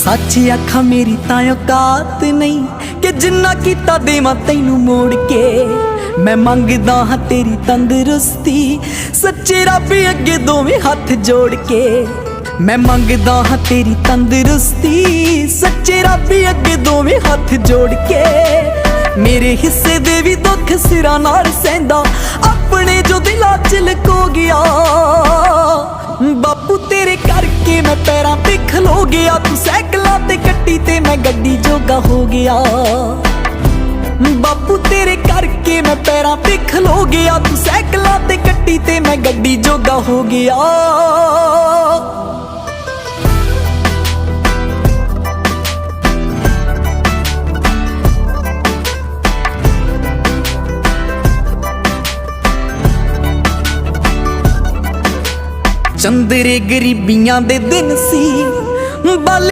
सच आखा मेरी तां औकात नहीं कि जिन्ना कीता देवां तैनू मोड़ के। मैं मंगदा हाँ तेरी तंदुरुस्ती सच्चे रब अगे दोवें हाथ जोड़ के। मैं मंगदा हाँ तेरी तंदुरुस्ती सच्चे रब अगे दोवें हाथ जोड़ के। मेरे हिस्से दे भी दुख सिरा नाल सहंदा अपने जो दिला च लको गया। बापू तेरे करके मैं पैरां ते खलो गया। तू सैकलां ते कट्टी ते मैं गड्डी जोगा हो गया। बापू तेरे करके मैं पैरां ते खलो गया। तू सैकलां ते कट्टी ते मैं गड्डी जोगा हो गया। चंदरे गरीबियां दे दिन सी बल